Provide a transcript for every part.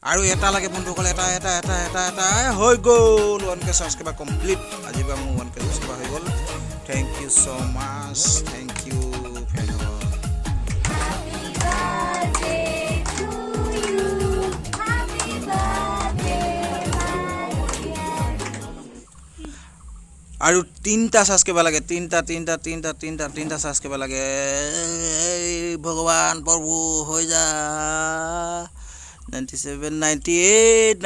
আৰু এটা লাগে বন্ধুসকল এটা হৈ গ'ল 1K সাবস্ক্ৰাইবাৰ কমপ্লিট আজি বা মোৰ 1K সাবস্ক্ৰাইবাৰ হৈ গ'ল থ্যাংক ইউ সো মাচ থ্যাংক ইউ আৰু তিনটা সাবস্ক্ৰাইবাৰ লাগে তিনটা সাবস্ক্ৰাইবাৰ লাগে ভগবান প্ৰভু হৈ যা 97 98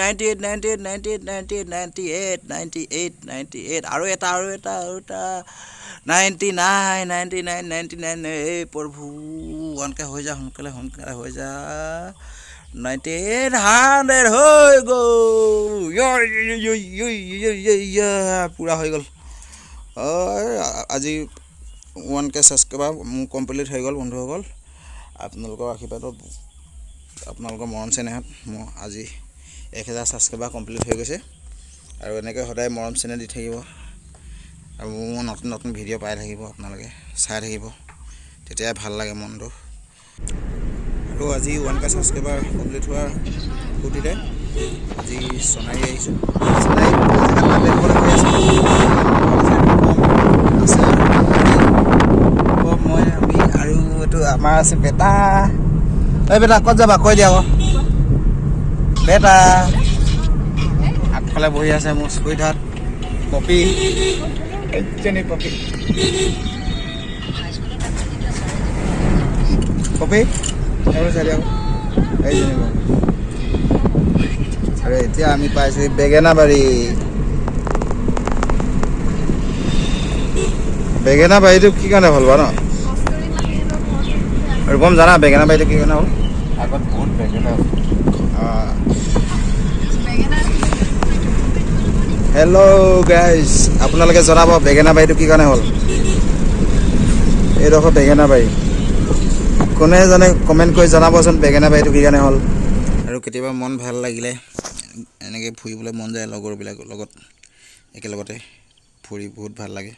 আৰু এটা 99 এই প্ৰভু 1K হৈ যা সোনকালে হৈ যা 98 100 হৈ গ'ল পুৰা হৈ গ'ল আজি 1K সাবস্ক্ৰাইবাৰ কমপ্লিট হৈ গ'ল বন্ধুসকল আপোনালোকৰ আশীৰ্বাদত আপোনালোকৰ মৰম চেনেহত মই আজি 1000 সাবস্ক্ৰাইবাৰ কমপ্লিট হৈ গৈছে আৰু এনেকৈ সদায় মৰম চেনেহ দি থাকিব আৰু মোৰ নতুন ভিডিঅ' পাই থাকিব আপোনালোকে চাই থাকিব তেতিয়া ভাল লাগে মনটো আৰু আজি 1K সাবস্ক্ৰাইবাৰ কমপ্লিট হোৱাৰ ফূৰ্তিতে আজি সোণাৰী আহিছোঁ মই আমি আৰু এইটো আমাৰ আছে বেটা এই বেটা ক'ত যাবা কৈ দিয়া আকৌ বেটা আগফালে বহি আছে মোৰ চুইঠাত পপি একজনী পপি আৰু চাই দিয়া এইজনী আৰু এতিয়া আমি পাইছোঁ বেঙেনাবাৰীটো কি কাৰণে হ'ল বাৰু ন আৰু গম জানা বেঙেনাবাৰীটো কি কাৰণে হ'ল আগত বহুত বেঙেনা হেল্ল' গাইজ আপোনালোকে জনাব বেঙেনাবাৰীটো কি কাৰণে হ'ল এইডোখৰ বেঙেনাবাৰী কোনে জানে কমেণ্ট কৰি জনাবচোন বেঙেনাবাৰীটো কি কাৰণে হ'ল আৰু কেতিয়াবা মন ভাল লাগিলে এনেকৈ ফুৰিবলৈ মন যায় লগৰবিলাকৰ লগত একেলগতে ফুৰি বহুত ভাল লাগে